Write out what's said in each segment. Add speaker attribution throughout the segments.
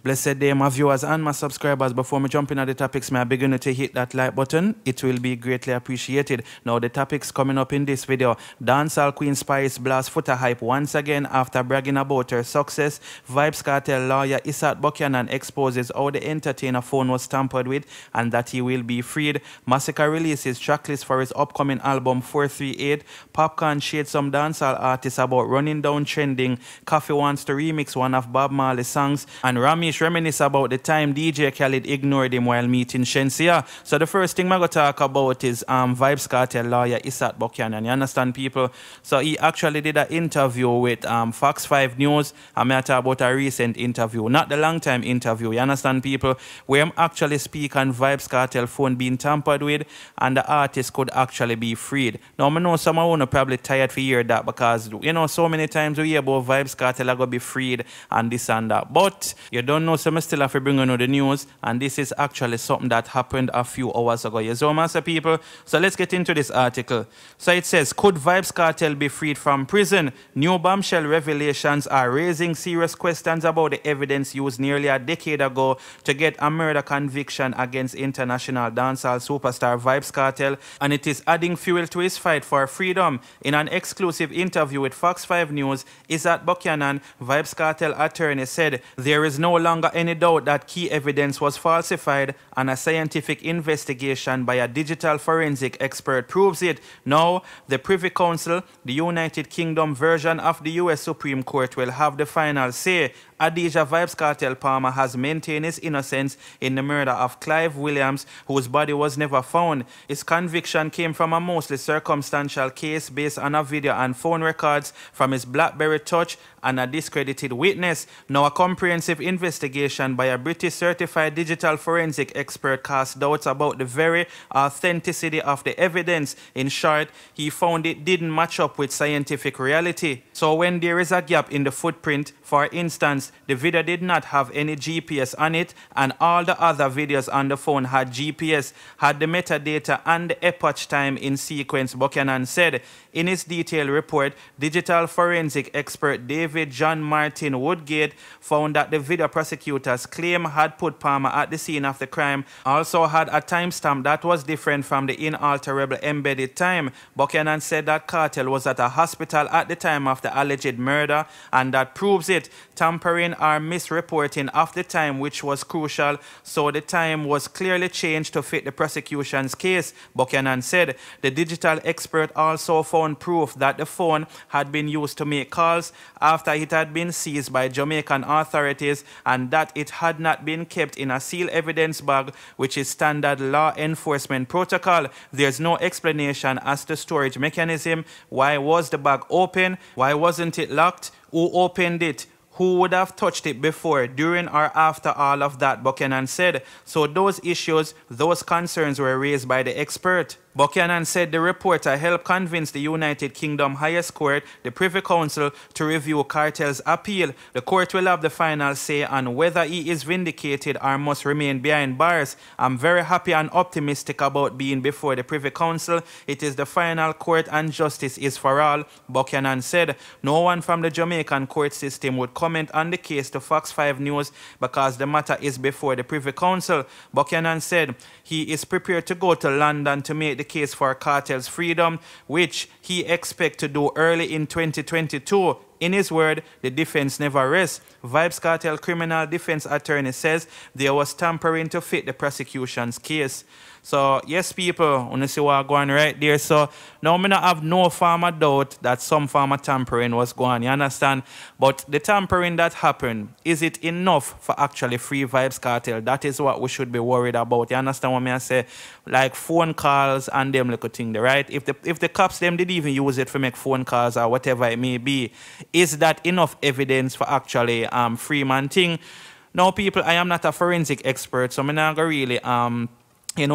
Speaker 1: Blessed day, my viewers and my subscribers. Before me jump in at the topics, may I begin to hit that like button. It will be greatly appreciated. Now, the topics coming up in this video. Dancehall Queen Spice blasts Fooya hype once again after bragging about her success. Vybz Kartel lawyer Popcaan exposes how the entertainer phone was tampered with and that he will be freed. Massacre releases tracklist for his upcoming album 438. Popcaan shades some dancehall artists about running down trending. Coffee wants to remix one of Bob Marley's songs. And RAMISH reminisce about the time DJ Khaled ignored him while meeting Shensia. So the first thing I'm going to talk about is Vybz Kartel lawyer Popcaan. And you understand, people? So he actually did an interview with Fox 5 News. I'm going to talk about a recent interview, not the long time interview. You understand, people? Where I'm actually speak on Vybz Kartel phone being tampered with and the artist could actually be freed. Now, I know some of you are probably tired to hear that because, you know, so many times we hear about Vybz Kartel are going to be freed and this and that. But you don't know, so I still have to bring on the news, and this is actually something that happened a few hours ago. You know, master people? So let's get into this article. So it says, could Vybz Kartel be freed from prison? New bombshell revelations are raising serious questions about the evidence used nearly a decade ago to get a murder conviction against international dancehall superstar Vybz Kartel, and it is adding fuel to his fight for freedom. In an exclusive interview with Fox 5 News, Popcaan, Vybz Kartel attorney, said there is no longer any doubt that key evidence was falsified and a scientific investigation by a digital forensic expert proves it. Now, the Privy Council, the United Kingdom version of the US Supreme Court, will have the final say. Adija Vybz Kartel Palmer has maintained his innocence in the murder of Clive Williams, whose body was never found. His conviction came from a mostly circumstantial case based on a video and phone records from his BlackBerry Touch and a discredited witness. Now, a comprehensive investigation by a British certified digital forensic expert cast doubts about the very authenticity of the evidence. In short, he found it didn't match up with scientific reality. So when there is a gap in the footprint, for instance, the video did not have any GPS on it and all the other videos on the phone had GPS, had the metadata and the epoch time in sequence, Popcaan said. In his detailed report, digital forensic expert David John Martin Woodgate found that the video prosecutors claim had put Palmer at the scene of the crime also had a timestamp that was different from the inalterable embedded time. Popcaan said that Kartel was at a hospital at the time of the alleged murder, and that proves it. Tampering or misreporting of the time, which was crucial, so the time was clearly changed to fit the prosecution's case, Popcaan said. The digital expert also found proof that the phone had been used to make calls after it had been seized by Jamaican authorities and that it had not been kept in a sealed evidence bag, which is standard law enforcement protocol. There's no explanation as to storage mechanism. Why was the bag open? Why wasn't it locked? Who opened it? Who would have touched it before, during, or after all of that, Popcaan said. So those issues, those concerns were raised by the expert. Popcaan said the reporter helped convince the United Kingdom highest court, the Privy Council, to review Kartel's appeal. The court will have the final say on whether he is vindicated or must remain behind bars. I'm very happy and optimistic about being before the Privy Council. It is the final court and justice is for all, Popcaan said. No one from the Jamaican court system would comment on the case to Fox 5 News because the matter is before the Privy Council. Popcaan said he is prepared to go to London to make the case for Kartel's freedom, which he expects to do early in 2022. In his word, the defense never rests. Vybz Kartel criminal defense attorney says there was tampering to fit the prosecution's case. So, yes, people, want to see what going right there. So, now I don't have no form of doubt that some form of tampering was going, you understand? But the tampering that happened, is it enough for actually free Vybz Kartel? That is what we should be worried about. You understand what I say? Like phone calls and them little thing there, right? If the cops them did even use it for make phone calls or whatever it may be, is that enough evidence for actually free man thing? Now, people, I am not a forensic expert, so I'm not going to really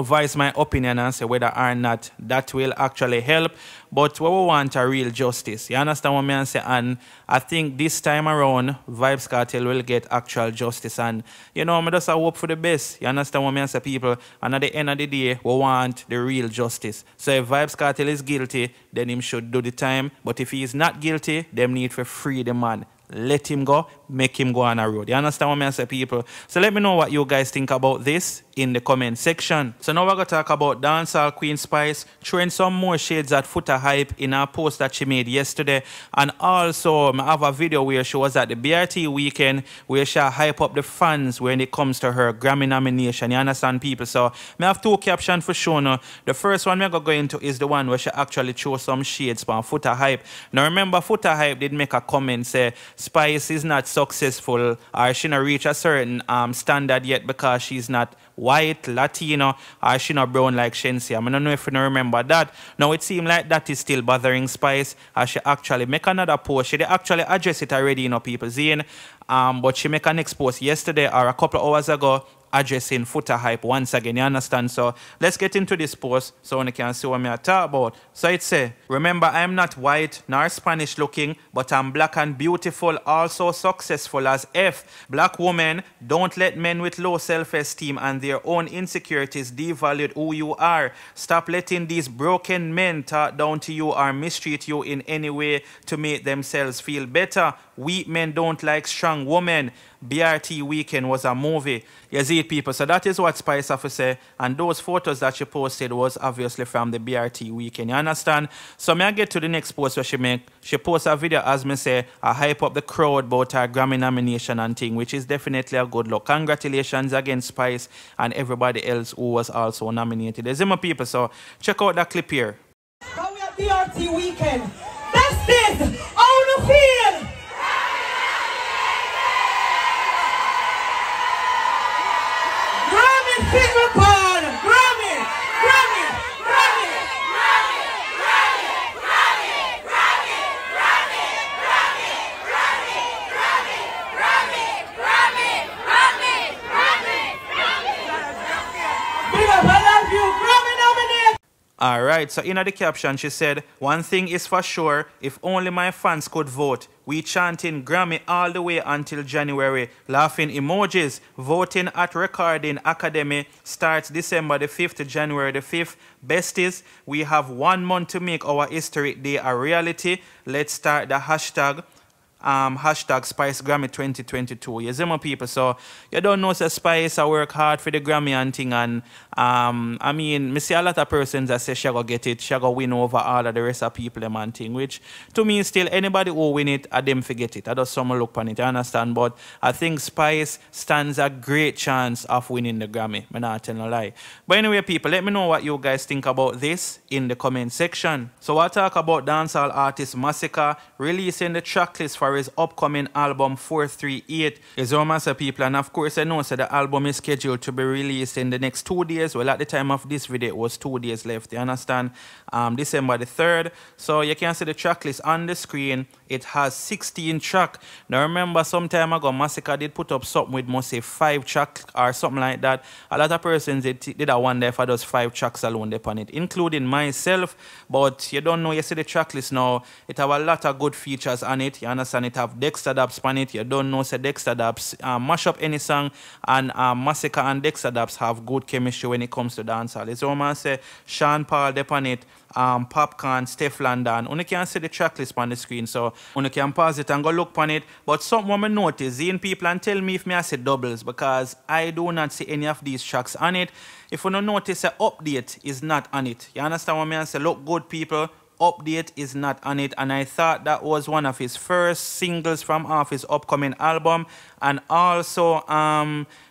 Speaker 1: voice my opinion and say whether or not that will actually help. But we want a real justice. You understand what I say? And I think this time around, Vybz Kartel will get actual justice. And, I just hope for the best. You understand what I say, people? And at the end of the day, we want the real justice. So if Vybz Kartel is guilty, then him should do the time. But if he is not guilty, them need to free the man. Let him go. make him go on a road. You understand what I say, people? So let me know what you guys think about this in the comment section. So now we're going to talk about dancehall Queen Spice throwing some more shades at Fooya Hype in a post that she made yesterday. And also, I have a video where she was at the BRT weekend where she hype up the fans when it comes to her Grammy nomination. You understand, people? So I have two captions for sure now. The first one we're going to go into is the one where she actually chose some shades from Fooya Hype. Now remember, Fooya Hype did make a comment say Spice is not successful or she not reach a certain standard yet because she's not white, Latino, or she not brown like Shensi. I don't know if you remember that. Now it seems like that is still bothering Spice as she actually make another post. She did actually address it already, you know, people seeing. But she make an next post yesterday or a couple of hours ago addressing Fooya Hype once again, you understand? So let's get into this post so you can see what I talk about. So it say, remember, I am not white nor Spanish looking, but I'm black and beautiful, also successful as F. Black women, don't let men with low self-esteem and their own insecurities devalue who you are. Stop letting these broken men talk down to you or mistreat you in any way to make themselves feel better. Weak men don't like strong women. BRT Weekend was a movie. You see it, people. So that is what Spice have to say. And those photos that she posted was obviously from the BRT Weekend. You understand? So may I get to the next post where she make. She posts a video, as me say, I hype up the crowd about her Grammy nomination and thing, which is definitely a good look. Congratulations again, Spice, and everybody else who was also nominated. There's my people. So check out that clip here.
Speaker 2: Now we have BRT Weekend. That's this. On the field. Finger Paul, Grammy, Grammy, Grammy, Grammy, Grammy, Grammy, Grammy, Grammy, Grammy, Grammy, Grammy, Grammy, Grammy, Grammy, Grammy. Big up, I love you, Grammy nominee.
Speaker 1: Alright, so in the caption she said, one thing is for sure, if only my fans could vote. We chanting Grammy all the way until January. Laughing emojis. Voting at Recording Academy starts December the 5th to January the 5th. Besties, we have 1 month to make our historic day a reality. Let's start the hashtag. Hashtag Spice Grammy 2022. You see my people, so you don't know say Spice I work hard for the Grammy and thing, and I mean me see a lot of persons that say she go get it, she go win over all of the rest of people them and thing, which to me still anybody who win it I them forget it. I just some look on it, you understand? But I think Spice stands a great chance of winning the Grammy. I'm not telling a lie. But anyway, people, let me know what you guys think about this in the comment section. So I talk about dancehall artist Massacre releasing the tracklist for his upcoming album 438. Is Romance people, and of course I know so the album is scheduled to be released in the next 2 days. Well, at the time of this video it was 2 days left, you understand? December the 3rd. So you can see the tracklist on the screen. It has 16 tracks. Now remember some time ago Massacre did put up something with must say 5 tracks or something like that. A lot of persons did a wonder if I those 5 tracks alone upon it, including myself. But you don't know, you see the tracklist now, it have a lot of good features on it, you understand? It have Dexter Daps on it. You don't know say Dexter Daps mash up any song, and Massacre and Dexter Daps have good chemistry when it comes to dancehall. It's almost say Sean Paul on it, Popcaan, Steph London. You can see the tracklist on the screen, so you can pause it and go look on it. But something I notice, seeing people and tell me if I say doubles, because I do not see any of these tracks on it. If you don't notice, an update is not on it. You understand what I say? Look good, people. Update is not on it, and I thought that was one of his first singles from off his upcoming album. And also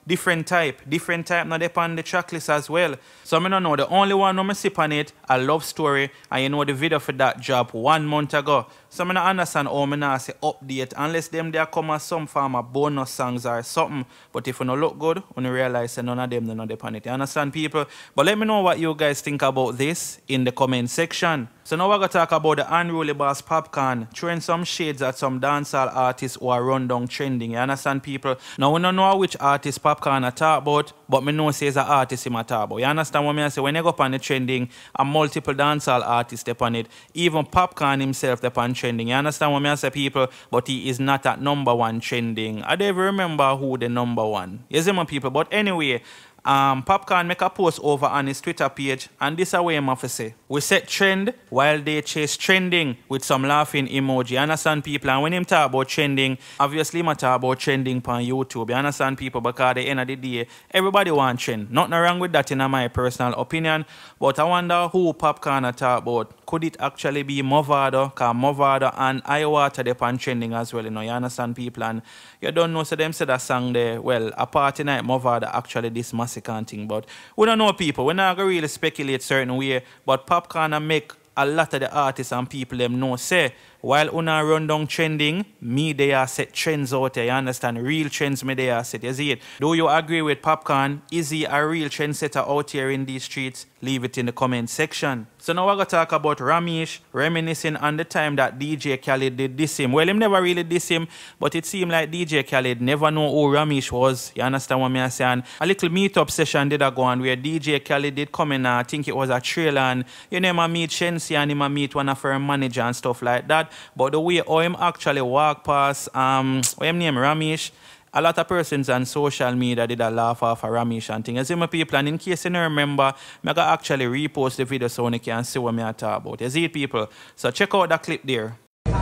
Speaker 1: different type now they on the tracklist as well. So I don't know, the only one I see on it a Love Story, and you know the video for that job 1 month ago. So I don't understand how I not say update unless them there come as some form of bonus songs or something. But if you don't look good, when you realize that none of them not on it. You understand, people? But let me know what you guys think about this in the comment section. So now we're going to talk about the unruly boss Popcaan throwing some shades at some dancehall artists who are run down trending. You understand, people? Now we don't know which artist Popcaan I talk about, but me know say it's an artist him I talk about. You understand what I say? When you go up on the trending, and multiple dancehall artists upon it, even Popcaan himself upon trending. You understand what I say, people? But he is not at #1 trending. I don't even remember who the #1. You see my people? But anyway, Popcaan make a post over on his Twitter page, and this is what him have to say. We set trend while they chase trending with some laughing emoji. You understand, people? And when him talk about trending, obviously him talk about trending on YouTube. You understand, people? Because at the end of the day, everybody want trend. Nothing wrong with that in my personal opinion. But I wonder who Popcaan talk about. Could it actually be Movado? Because Movado and Iwater they on trending as well. You know, you understand, people? And you don't know, so them say that song there, well, a party night Movado actually this massacre thing. But we don't know, people. We're not going to really speculate certain way. But Popcaan make a lot of the artists and people them know say, while una run down trending, me they are set trends out there, you understand? Real trends me they are set, you see it? Do you agree with Popcaan? Is he a real trendsetter out here in these streets? Leave it in the comment section. So now we're going to talk about RAMISH reminiscing on the time that DJ Khaled did diss him. Well, him never really diss him, but it seemed like DJ Khaled never know who RAMISH was. You understand what I'm saying? A little meet-up session did go on where DJ Khaled did come in, I think it was a trailer, and you know, him meet Shensi and him meet one of her manager and stuff like that. But the way how him actually walk past, what him name, RAMISH, a lot of persons on social media did a laugh off of RAMISH and things. You see my people, and in case you don't remember, I can actually repost the video so you can see what I talk about. You see it, people? So check out that clip there.
Speaker 3: Good.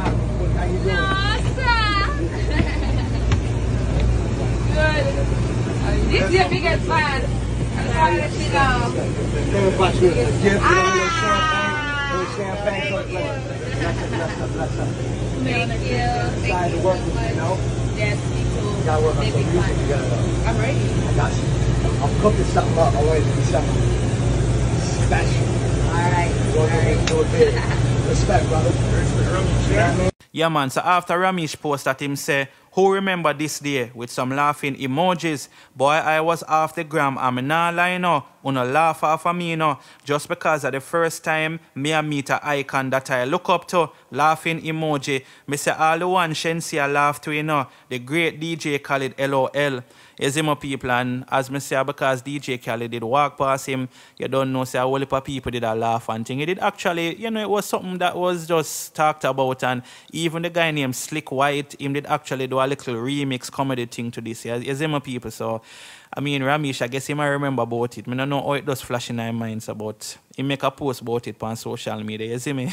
Speaker 3: This is your biggest fan. I'm trying to sit down. Thank you. Thank you so much. Yes, me too.
Speaker 4: You gotta work on some music. You gotta know.
Speaker 3: I'm ready.
Speaker 4: I got you. I'm cooking something up. I want it to be something special.
Speaker 3: Alright.
Speaker 4: Do it big. Respect, brother.
Speaker 1: Yeah, man. So after RAMISH post that him say, who remember this day with some laughing emojis? Boy, I was off the gram. I'm not lying now. Una laugh off of me, you know. Just because of the first time me meet a icon that I look up to, laughing emoji. Me say all the one Shensi I laugh to, you know. The great DJ Khaled LOL. You see my people, and as me say, because DJ Khaled did walk past him, you don't know, say a whole heap of people did a laugh and thing. It did actually, you know, it was something that was just talked about, and even the guy named Slick White, him did actually do a little remix comedy thing to this. You see my people, so I mean, RAMISH, I guess he might remember about it. I don't know how it does flash in our minds about. He make a post about it on social media. You see me?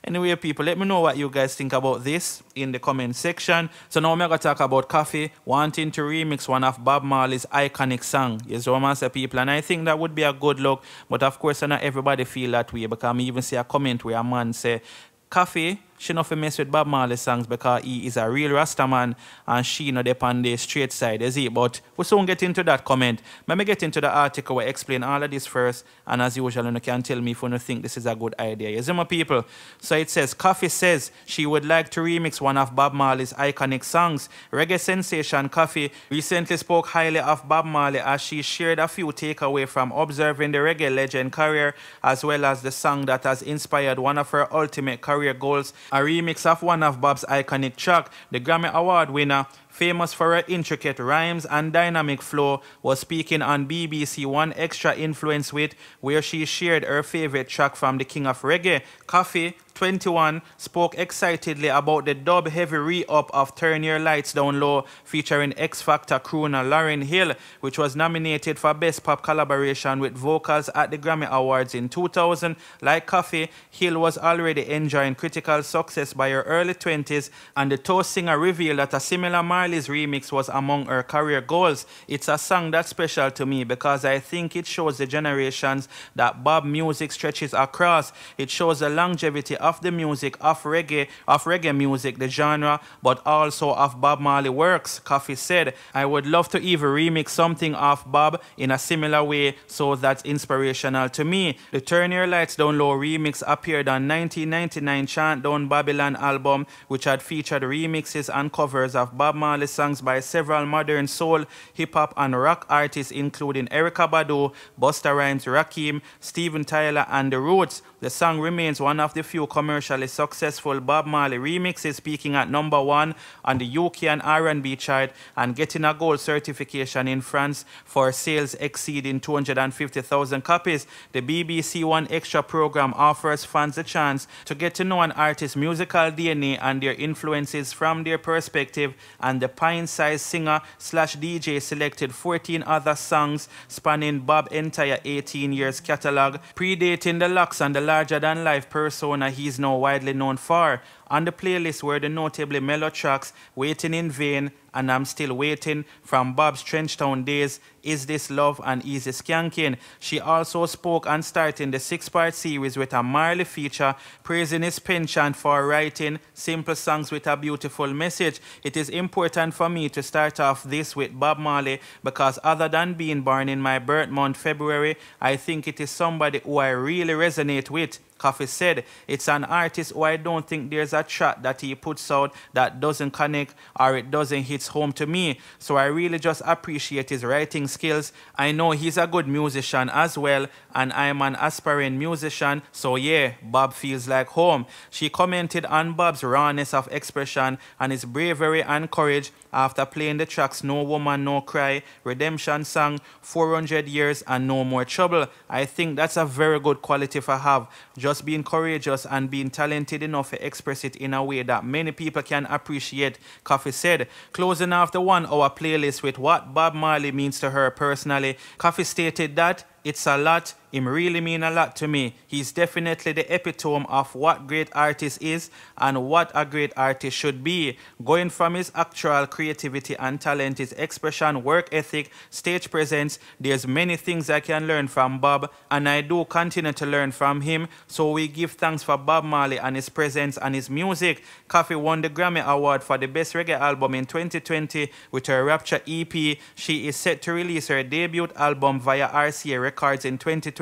Speaker 1: Anyway, people, let me know what you guys think about this in the comment section. So now I'm going to talk about Coffee wanting to remix one of Bob Marley's iconic song. Yes, romance people. And I think that would be a good look. But of course, not everybody feel that way. Because I even see a comment where a man say, Coffee, she not mess with Bob Marley songs because he is a real Rasta man and she not on the straight side, is it? But we soon get into that comment. Let me get into the article where I explain all of this first, and as usual, you can tell me if you don't think this is a good idea. You see my people? So it says, Coffee says she would like to remix one of Bob Marley's iconic songs. Reggae sensation Coffee recently spoke highly of Bob Marley as she shared a few takeaways from observing the reggae legend career, as well as the song that has inspired one of her ultimate career goals, a remix of one of Bob's iconic track. The Grammy Award winner, famous for her intricate rhymes and dynamic flow, was speaking on BBC One Extra Influence With, where she shared her favorite track from the king of reggae. Coffee, 21, spoke excitedly about the dub-heavy re-up of Turn Your Lights Down Low, featuring X-Factor crooner Lauryn Hill, which was nominated for Best Pop Collaboration with Vocals at the Grammy Awards in 2000. Like Coffee, Hill was already enjoying critical success by her early 20s, and the Toast singer revealed that a similar Marley's remix was among her career goals. It's a song that's special to me because I think it shows the generations that Bob music stretches across. It shows the longevity of the music of reggae music, the genre, but also of Bob Marley works. Coffee said, I would love to even remix something of Bob in a similar way, so that's inspirational to me. The Turn Your Lights Down Low remix appeared on 1999 Chant Down Babylon album, which had featured remixes and covers of Bob Marley songs by several modern soul, hip-hop and rock artists including Erykah Badu, Busta Rhymes, Rakim, Steven Tyler and The Roots. The song remains one of the few commercially successful Bob Marley remixes, peaking at #1 on the UK and R&B chart and getting a gold certification in France for sales exceeding 250,000 copies. The BBC One Extra program offers fans a chance to get to know an artist's musical DNA and their influences from their perspective, and the pint-sized singer/DJ selected 14 other songs spanning Bob's entire 18 years catalog, predating the locks and the larger-than-life persona he is now widely known for. On the playlist were the notably mellow tracks Waiting in Vain and I'm Still Waiting from Bob's Trenchtown days, Is This Love and Easy Skanking. She also spoke on starting the 6-part series with a Marley feature, praising his penchant for writing simple songs with a beautiful message. It is important for me to start off this with Bob Marley because other than being born in my birth month, February, I think it is somebody who I really resonate with. Coffee said, it's an artist who I don't think there's a track that he puts out that doesn't connect or it doesn't hit home to me. So I really just appreciate his writing skills. I know he's a good musician as well, and I'm an aspiring musician, so yeah, Bob feels like home. She commented on Bob's rawness of expression and his bravery and courage after playing the tracks No Woman No Cry, Redemption Song, 400 Years and No More Trouble. I think that's a very good quality to have. Just being courageous and being talented enough to express it in a way that many people can appreciate, Coffee said. Closing off the 1-hour playlist with what Bob Marley means to her personally, Coffee stated that it's a lot. Him really mean a lot to me. He's definitely the epitome of what great artist is and what a great artist should be. Going from his actual creativity and talent, his expression, work ethic, stage presence, there's many things I can learn from Bob, and I do continue to learn from him. So we give thanks for Bob Marley and his presence and his music. Coffee won the Grammy Award for the Best Reggae Album in 2020 with her Rapture EP. She is set to release her debut album via RCA Records in 2022.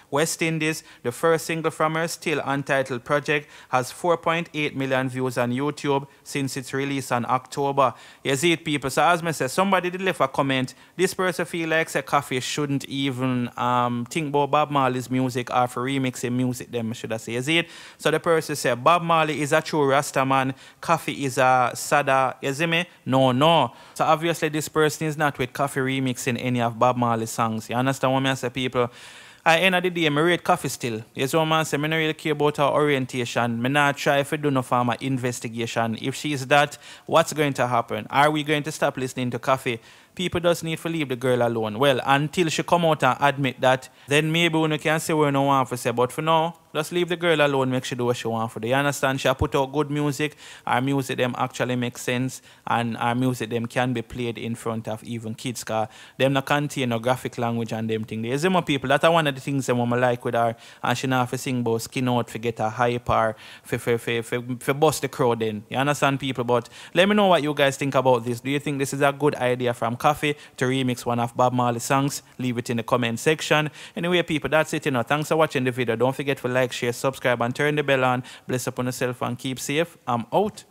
Speaker 1: West Indies. The first single from her still untitled project has 4.8 million views on YouTube since its release in October. You see it, people. So as I said, somebody did leave a comment. This person feel like say Coffee shouldn't even think about Bob Marley's music or for remixing music them, should I say. You see it? So the person said Bob Marley is a true Rasta man. Coffee is a sada. You see me? No. So obviously this person is not with Coffee remixing any of Bob Marley's songs. You understand what I say, people? At the end of the day, I rate Coffee still. Yes, what man say, I don't really care about her orientation. I not try if I do no farmer investigation. If she's that, what's going to happen? Are we going to stop listening to Coffee? People just need to leave the girl alone. Well, until she come out and admit that, then maybe we can say we don't want to say. But for now, just leave the girl alone, make she do what she want for them. You understand? She put out good music. Our music them actually makes sense. And our music them can be played in front of even kids. Because them not contain no graphic language and them thing. There's more people. That's one of the things that I like with her. And she not have to sing about skin out to get a hype or for bust the crowd then. You understand, people? But let me know what you guys think about this. Do you think this is a good idea from Coffee to remix one of Bob Marley's songs? Leave it in the comment section. Anyway, people, that's it. Thanks for watching the video. Don't forget to like, share, subscribe, and turn the bell on. Bless upon yourself and keep safe. I'm out.